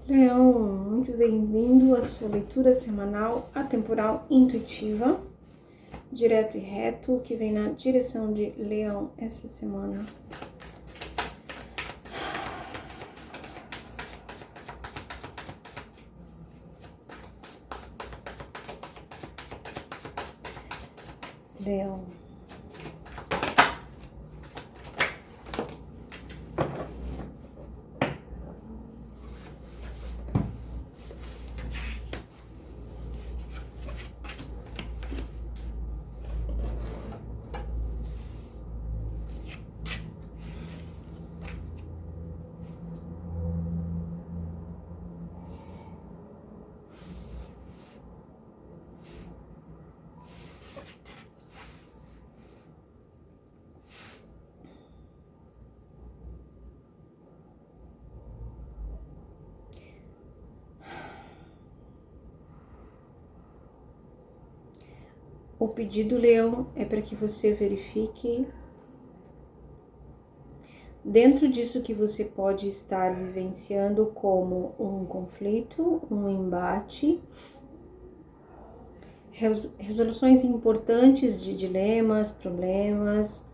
Leão, muito bem-vindo à sua leitura semanal atemporal intuitiva, direto e reto, que vem na direção de Leão essa semana. Leão. O pedido, Leão, é para que você verifique dentro disso que você pode estar vivenciando como um conflito, um embate, resoluções importantes de dilemas, problemas.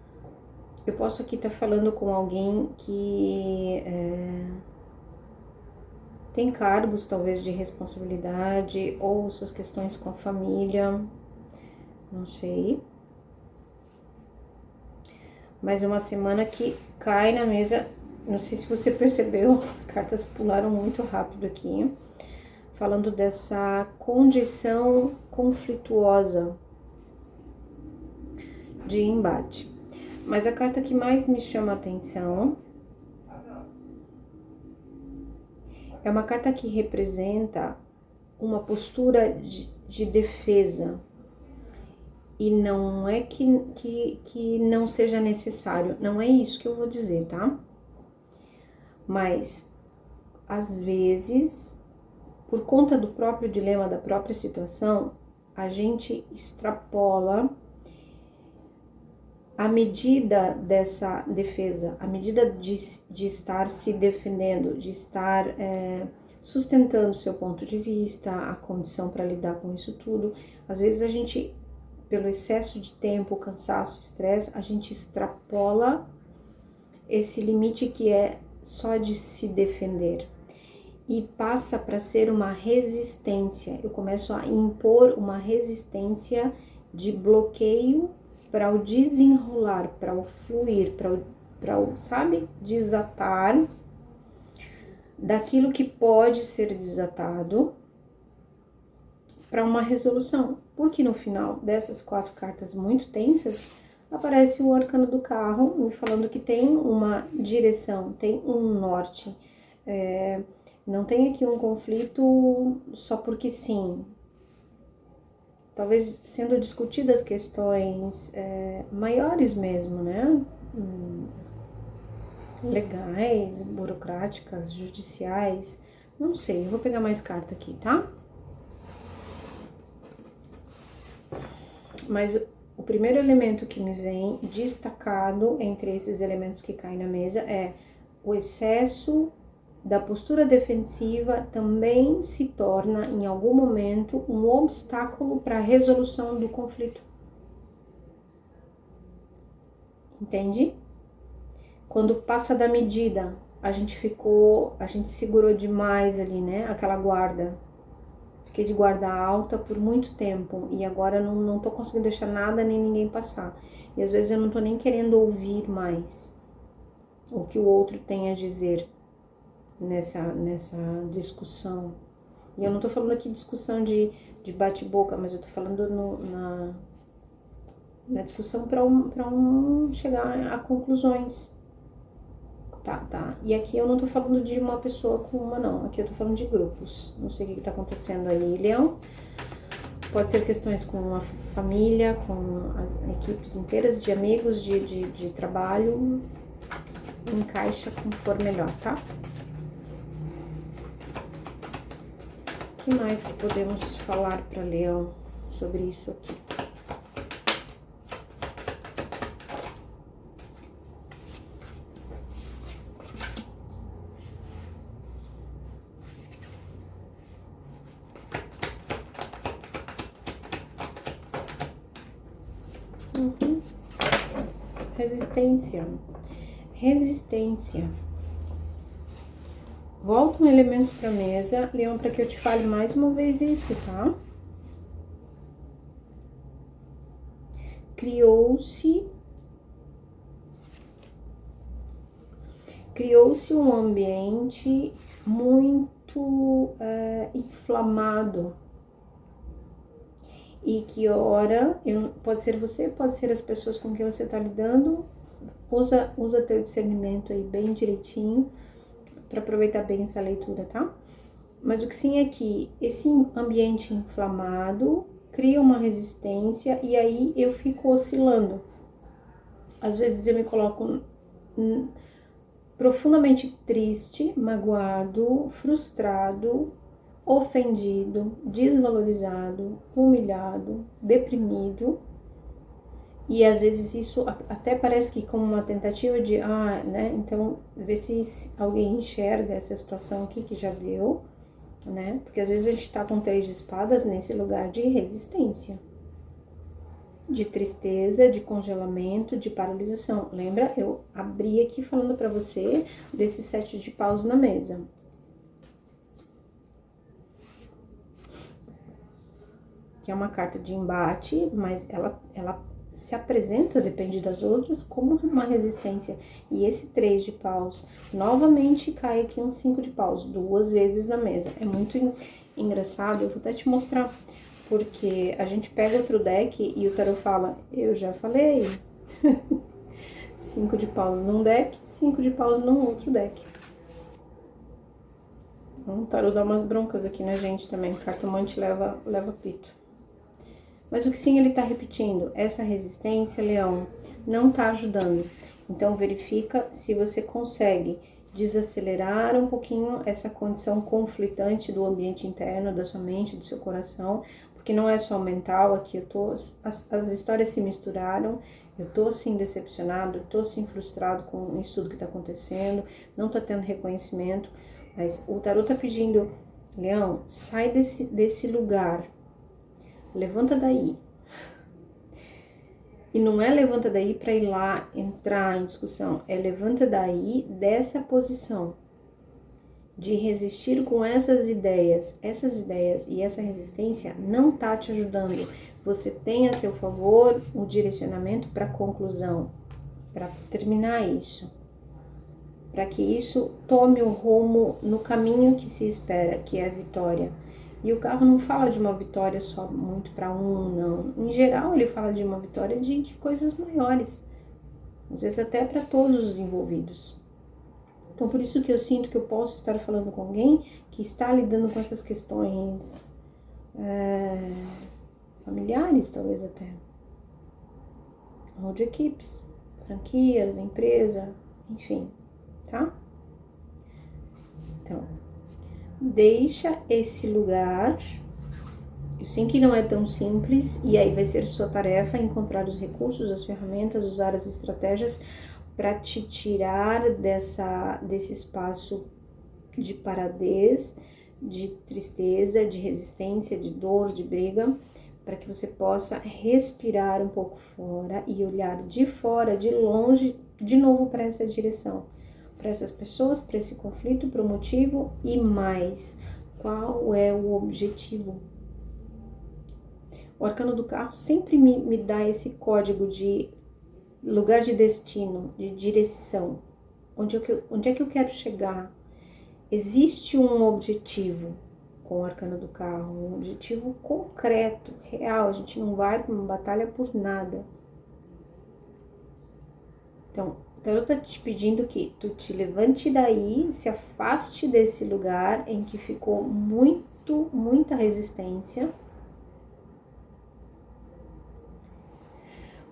Eu posso aqui estar falando com alguém que tem cargos talvez de responsabilidade ou suas questões com a família, não sei. Mas é uma semana que cai na mesa, não sei se você percebeu, as cartas pularam muito rápido aqui, falando dessa condição conflituosa de embate. Mas a carta que mais me chama a atenção é uma carta que representa uma postura de defesa. E não é que não seja necessário, não é isso que eu vou dizer, tá? Mas, às vezes, por conta do próprio dilema, da própria situação, a gente extrapola a medida dessa defesa, a medida de estar se defendendo, de estar sustentando seu ponto de vista, a condição para lidar com isso tudo. Às vezes a gente, pelo excesso de tempo, cansaço, estresse, a gente extrapola esse limite que é só de se defender e passa para ser uma resistência. Eu começo a impor uma resistência de bloqueio para o desenrolar, para o fluir, para o, sabe, desatar daquilo que pode ser desatado para uma resolução. Porque no final dessas 4 cartas muito tensas, aparece o arcano do carro, me falando que tem uma direção, tem um norte. Não tem aqui um conflito só porque sim. Talvez sendo discutidas questões maiores mesmo, né? Legais, burocráticas, judiciais. Não sei, eu vou pegar mais carta aqui, tá? Mas o primeiro elemento que me vem destacado entre esses elementos que caem na mesa é o excesso da postura defensiva também se torna, em algum momento, um obstáculo para a resolução do conflito. Entende? Quando passa da medida, a gente segurou demais ali, né? Aquela guarda. Fiquei de guarda alta por muito tempo e agora não tô conseguindo deixar nada nem ninguém passar. E às vezes eu não tô nem querendo ouvir mais o que o outro tem a dizer nessa discussão. E eu não tô falando aqui discussão de bate-boca, mas eu tô falando na discussão para chegar a conclusões. Tá. E aqui eu não tô falando de uma pessoa com uma, não. Aqui eu tô falando de grupos. Não sei o que tá acontecendo aí, Leão. Pode ser questões com a família, com as equipes inteiras de amigos, de trabalho. Encaixa como for melhor, tá? O que mais que podemos falar para Leão sobre isso aqui? Uhum. Resistência. Resistência. Voltam elementos para a mesa, Leão, para que eu te fale mais uma vez isso, tá? Criou-se um ambiente muito inflamado. E que ora, pode ser você, pode ser as pessoas com quem você está lidando, usa teu discernimento aí bem direitinho, para aproveitar bem essa leitura, tá? Mas o que sim é que esse ambiente inflamado cria uma resistência e aí eu fico oscilando. Às vezes eu me coloco profundamente triste, magoado, frustrado, ofendido, desvalorizado, humilhado, deprimido. E às vezes isso até parece que como uma tentativa de, né, então ver se alguém enxerga essa situação aqui que já deu, né? Porque às vezes a gente tá com 3 de espadas nesse lugar de resistência, de tristeza, de congelamento, de paralisação. Lembra? Eu abri aqui falando pra você desse 7 de paus na mesa. Que é uma carta de embate, mas ela se apresenta, depende das outras, como uma resistência. E esse 3 de paus, novamente cai aqui um 5 de paus, 2 vezes na mesa. É muito engraçado, eu vou até te mostrar, porque a gente pega outro deck e o tarot fala, eu já falei, 5 de paus num deck, 5 de paus num outro deck. O tarot dá umas broncas aqui na gente também, o cartomante leva pito. Mas o que sim ele tá repetindo, essa resistência, Leão, não tá ajudando. Então verifica se você consegue desacelerar um pouquinho essa condição conflitante do ambiente interno, da sua mente, do seu coração, porque não é só mental, aqui as histórias se misturaram, eu tô assim decepcionado, eu tô assim frustrado com isso tudo que tá acontecendo, não tá tendo reconhecimento, mas o tarot tá pedindo, Leão, sai desse lugar, levanta daí. E não é levanta daí para ir lá entrar em discussão, é levanta daí dessa posição de resistir com essas ideias e essa resistência não tá te ajudando. Você tem a seu favor o direcionamento para conclusão, para terminar isso, para que isso tome o rumo no caminho que se espera, que é a vitória. E o carro não fala de uma vitória só muito para um, não. Em geral, ele fala de uma vitória de coisas maiores. Às vezes até para todos os envolvidos. Então, por isso que eu sinto que eu posso estar falando com alguém que está lidando com essas questões familiares, talvez até. Ou de equipes, franquias da empresa, enfim, tá? Então, deixa esse lugar. Eu sei que não é tão simples, e aí vai ser sua tarefa encontrar os recursos, as ferramentas, usar as estratégias para te tirar desse espaço de paradez, de tristeza, de resistência, de dor, de briga, para que você possa respirar um pouco fora e olhar de fora, de longe, de novo para essa direção, para essas pessoas, para esse conflito, para o motivo e mais. Qual é o objetivo? O arcano do carro sempre me dá esse código de lugar de destino, de direção. Onde é que eu quero chegar? Existe um objetivo com o arcano do carro, um objetivo concreto, real. A gente não vai para uma batalha por nada. Então, o tarot tá te pedindo que tu te levante daí, se afaste desse lugar em que ficou muita resistência,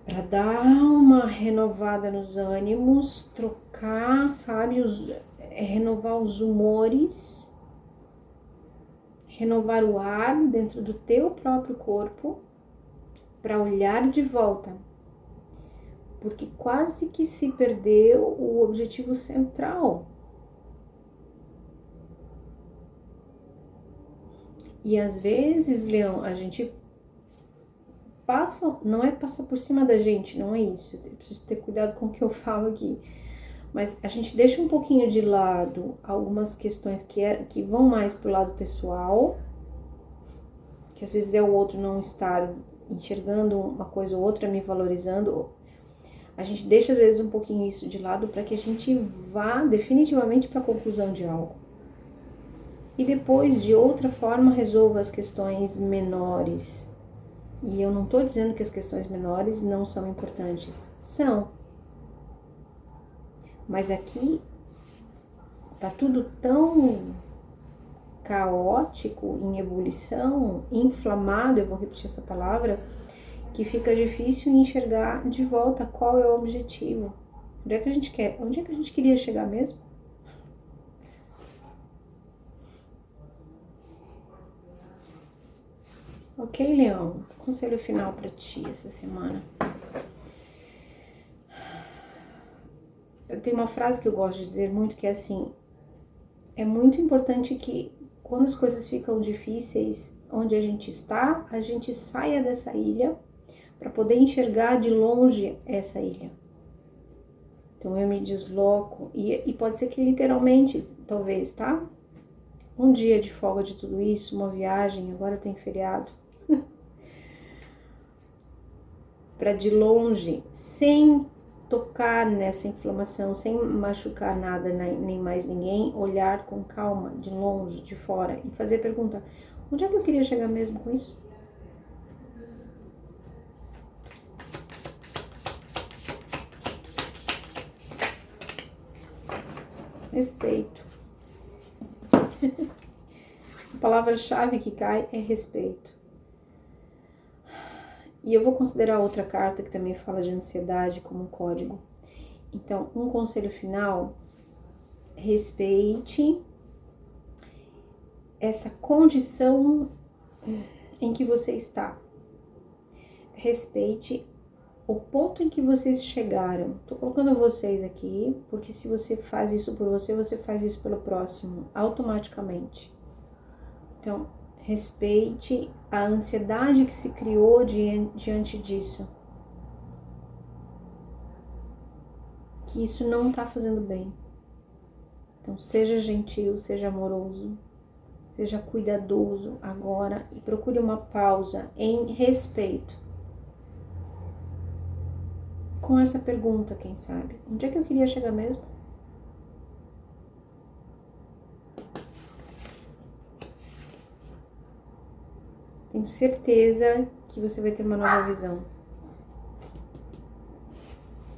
para dar uma renovada nos ânimos, trocar, sabe, renovar os humores, renovar o ar dentro do teu próprio corpo, para olhar de volta, porque quase que se perdeu o objetivo central. E às vezes, Leão, a gente passam, não é passar por cima da gente, não é isso. Eu preciso ter cuidado com o que eu falo aqui. Mas a gente deixa um pouquinho de lado algumas questões que vão mais pro lado pessoal, que às vezes é o outro não estar enxergando uma coisa ou outra, me valorizando. A gente deixa às vezes um pouquinho isso de lado para que a gente vá definitivamente para a conclusão de algo. E depois, de outra forma, resolva as questões menores. E eu não estou dizendo que as questões menores não são importantes. São. Mas aqui tá tudo tão caótico, em ebulição, inflamado, eu vou repetir essa palavra, que fica difícil enxergar de volta qual é o objetivo. Onde é que a gente quer? Onde é que a gente queria chegar mesmo? Ok, Leão? Conselho final para ti essa semana. Eu tenho uma frase que eu gosto de dizer muito, que é assim: é muito importante que quando as coisas ficam difíceis, onde a gente saia dessa ilha para poder enxergar de longe essa ilha. Então eu me desloco, e pode ser que literalmente, talvez, tá? Um dia de folga de tudo isso, uma viagem, agora tem feriado. Para de longe, sem tocar nessa inflamação, sem machucar nada, nem mais ninguém, olhar com calma, de longe, de fora, e fazer pergunta: onde é que eu queria chegar mesmo com isso? Respeito. A palavra-chave que cai é respeito. E eu vou considerar outra carta que também fala de ansiedade como código. Então, um conselho final: respeite essa condição em que você está. Respeite o ponto em que vocês chegaram. Tô colocando vocês aqui, porque se você faz isso por você, você faz isso pelo próximo, automaticamente. Então, respeite a ansiedade que se criou diante disso. Que isso não tá fazendo bem. Então, seja gentil, seja amoroso, seja cuidadoso agora e procure uma pausa em respeito. Com essa pergunta, quem sabe? Onde é que eu queria chegar mesmo? Tenho certeza que você vai ter uma nova visão.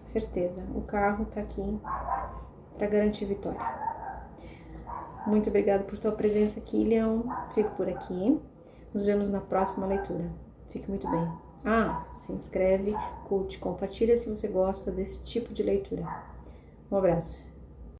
Certeza. O carro tá aqui para garantir vitória. Muito obrigada por tua presença aqui, Leão. Fico por aqui. Nos vemos na próxima leitura. Fique muito bem. Se inscreve, curte, compartilha se você gosta desse tipo de leitura. Um abraço.